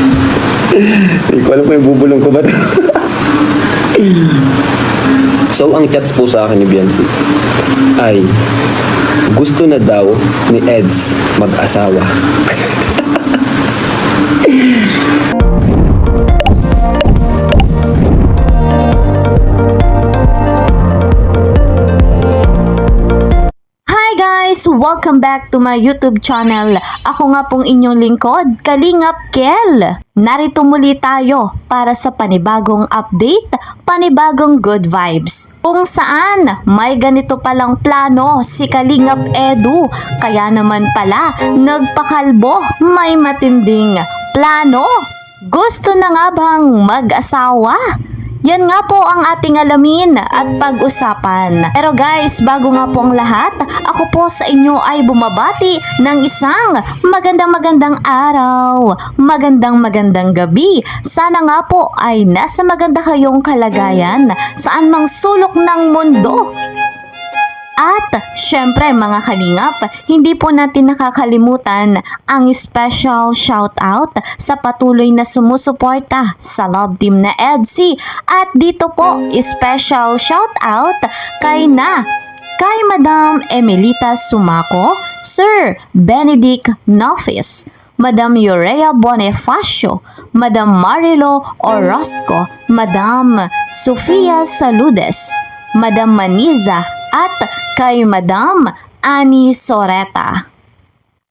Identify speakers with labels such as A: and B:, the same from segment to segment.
A: Hindi ko alam kung yung bubulong ko ba ito. So, ang chats po sa akin ni Biancy ay gusto na daw ni Eds mag-asawa.
B: Hi guys! Welcome back to my YouTube channel. Ako nga pong inyong lingkod, Kalingap Kel. Narito muli tayo para sa panibagong update, panibagong good vibes. Kung saan may ganito palang plano si Kalingap Edu, kaya naman pala nagpakalbo, may matinding plano. Gusto na nga bang mag-asawa? Yan nga po ang ating alamin at pag-usapan. Pero guys, bago nga po ang lahat, ako po sa inyo ay bumabati ng isang magandang araw, magandang gabi. Sana nga po ay nasa maganda kayong kalagayan saan mang sulok ng mundo. At syempre mga kalingap, hindi po natin nakakalimutan ang special shoutout sa patuloy na sumusuporta sa love team na EDSI. At dito po, special shoutout kay Madam Emelita Sumaco, Sir Benedict Nofis, Madam Urea Bonifacio, Madam Marilo Orozco, Madam Sofia Saludes, Madam Maniza, at kay Madam Ani Soreta.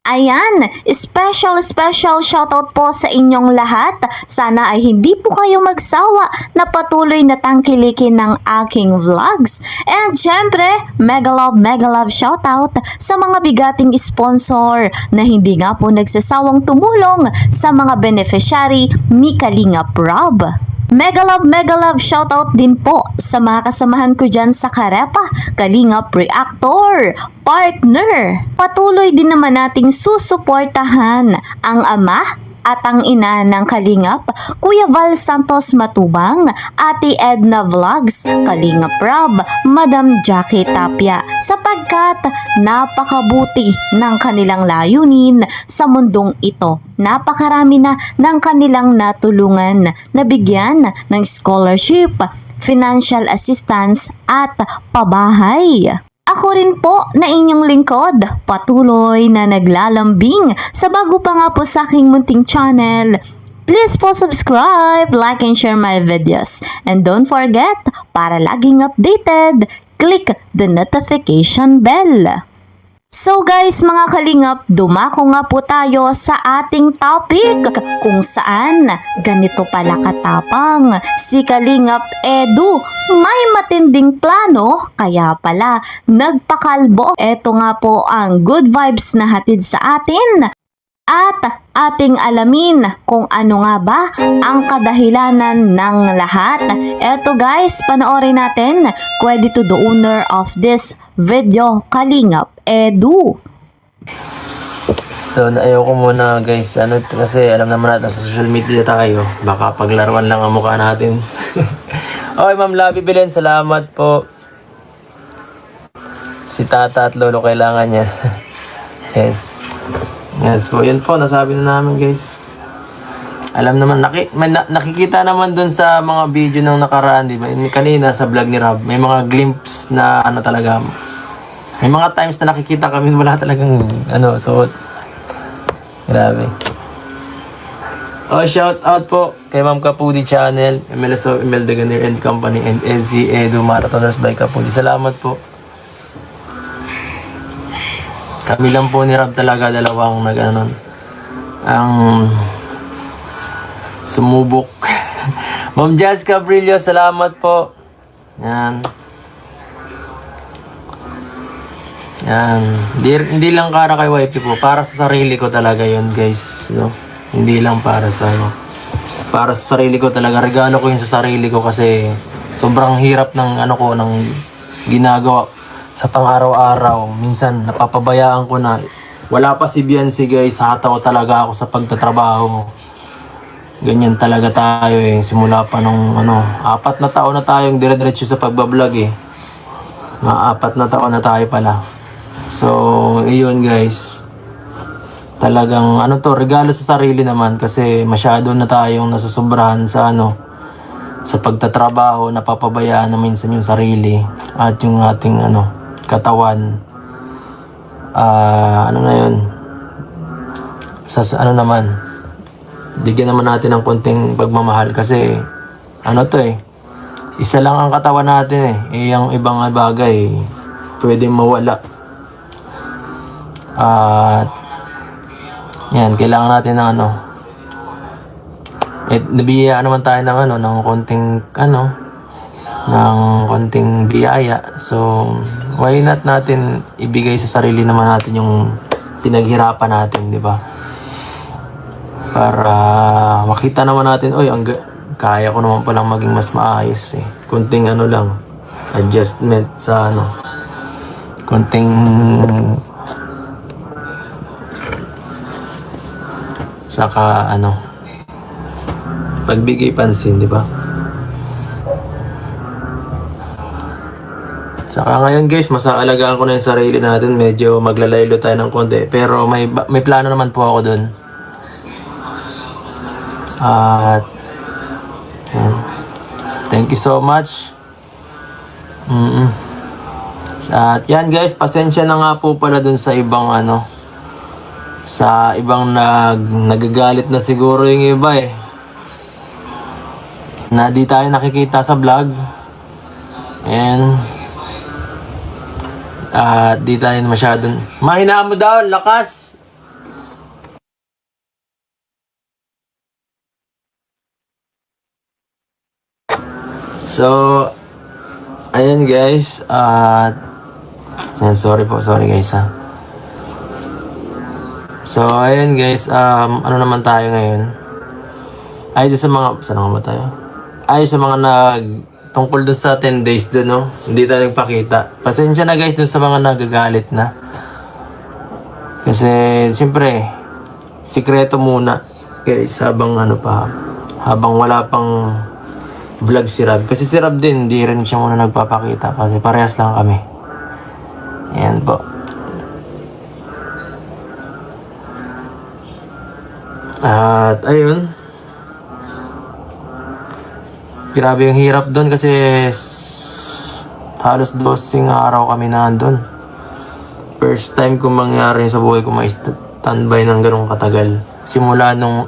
B: Ayan, special shoutout po sa inyong lahat. Sana ay hindi po kayo magsawa na patuloy na tangkilikin ng aking vlogs. And syempre, mega love shoutout sa mga bigating sponsor na hindi nga po nagsasawang tumulong sa mga beneficiary ni Kalingap Rob. Mega love shoutout din po sa mga kasamahan ko dyan sa Karepa, Kalingap Reactor, partner. Patuloy din naman nating susuportahan ang ama at ang ina ng Kalingap, Kuya Val Santos Matubang, Ate Edna Vlogs, Kalingap Rob, Madam Jackie Tapia, sapagkat napakabuti ng kanilang layunin sa mundong ito. Napakarami na ng kanilang natulungan, nabigyan ng scholarship, financial assistance at pabahay. Ako rin po na inyong lingkod, patuloy na naglalambing sa bago pa nga po sa aking munting channel. Please po subscribe, like and share my videos. And don't forget, para laging updated, click the notification bell. So guys mga kalingap, dumako nga po tayo sa ating topic kung saan ganito pala katapang si Kalingap Edu. May matinding plano kaya pala nagpakalbo. Ito nga po ang good vibes na hatid sa atin. At ating alamin kung ano nga ba ang kadahilanan ng lahat. Eto guys, panoorin natin. Credit to the owner of this video, Kalingap Edu.
C: So, ayoko muna guys, kasi alam naman natin sa social media tayo, baka paglaruan lang ang mukha natin. Okay, Ma'am Labi Belen, salamat po. Si Tata at Lolo kailangan niya. Yes po, yun po, nasabi na namin guys. Alam naman, nakikita naman dun sa mga video ng nakaraan, di ba? Kanina sa vlog ni Rob, may mga glimpse na talaga. May mga times na nakikita kami, wala talagang suot. Grabe. Oh, shout out po kay Ma'am Kapudi Channel, MLSO, Imelda Ganir and Company, and LC Edu Marathoners by Kapudi. Salamat po. Kami lang po ni Rob talaga dalawang ang sumubok. Ma'am Jazz Cabrillo, salamat po. Yan. Hindi lang para kay wifey po, para sa sarili ko talaga yun guys. No? Hindi lang para sa sarili ko talaga. Regalo ko yun sa sarili ko kasi sobrang hirap ng ng ginagawa sa pang-araw-araw. Minsan napapabayaan ko na. Wala pa si Biancy guys, hataw talaga ako sa pagtatrabaho. Ganyan talaga tayo simula pa nung 4 na taon na tayong dire-diretso sa pagbablog Mga 4 na taon na tayo pala. So, iyon guys. talagang ano to, regalo sa sarili naman kasi masyado na tayong nasusobrahan sa sa pagtatrabaho, napapabayaan na minsan yung sarili at yung ating katawan. Ano na yun, ano naman, bigyan naman natin ng konting pagmamahal kasi isa lang ang katawan natin yung ibang bagay pwedeng mawala. At yan, kailangan natin ng nabiyaya naman tayo ng ng konting biyaya. So why not natin ibigay sa sarili naman natin yung pinaghirapan natin, di ba? Para makita naman natin, kaya ko naman palang maging mas maayos Konting lang, adjustment sa konting saka pagbigay pansin, di ba? Saka ngayon guys, masaalagaan ko na yung sarili natin. Medyo maglalaylo tayo ng konti. Pero may plano naman po ako dun. At thank you so much. At yan guys, pasensya na nga po pala dun sa ibang sa ibang nagagalit na siguro yung iba na di tayo nakikita sa vlog. And di tayo masyadong mahina mo daw, lakas. So ayun guys, sorry guys So ayun guys, ano naman tayo ngayon? Ay sa mga sa mga tungkol dun sa 10 days dun, hindi tayo nagpakita. Pasensya na guys dun sa mga nagagalit na. Kasi siyempre sikreto muna guys habang habang wala pang vlog si Rab. Kasi si Rab din, hindi rin siya muna nagpapakita kasi parehas lang kami. Ayan po. At ayun, grabe yung hirap doon kasi halos 12 araw kami nandun. First time kong mangyari sa buhay ko ma-standby ng ganong katagal. Simula nung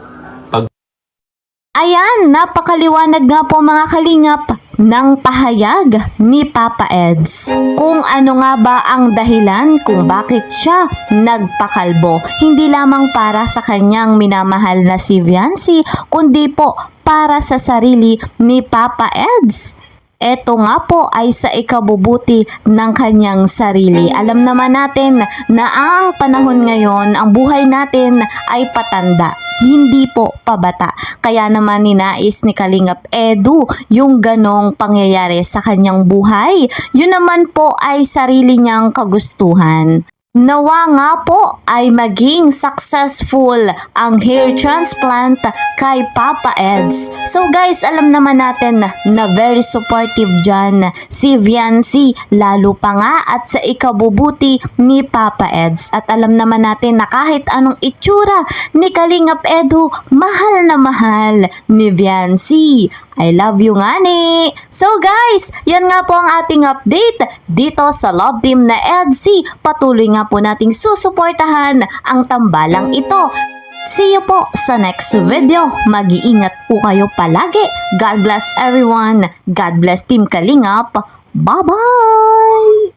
B: Ayan, napakaliwanag nga po mga kalingap ng pahayag ni Papa Eds. Kung ano nga ba ang dahilan kung bakit siya nagpakalbo. Hindi lamang para sa kanyang minamahal na si Viancy, kundi po para sa sarili ni Papa Eds. Ito nga po ay sa ikabubuti ng kanyang sarili. Alam naman natin na ang panahon ngayon, ang buhay natin ay patanda. Hindi po pabata. Kaya naman ninais ni Kalingap Edu yung ganong pangyayari sa kanyang buhay. Yun naman po ay sarili niyang kagustuhan. Nawa nga po ay maging successful ang hair transplant kay Papa Eds. So guys, alam naman natin na very supportive dyan si Viancy, lalo pa nga at sa ikabubuti ni Papa Eds. At alam naman natin na kahit anong itsura ni Kalingap Edu, mahal na mahal ni Viancy. I love you nga ni. So guys, yan nga po ang ating update dito sa Love Team na Edsy. Patuloy nga po nating susuportahan ang tambalang ito. See you po sa next video. Mag-iingat po kayo palagi. God bless everyone. God bless Team Kalingap. Bye-bye!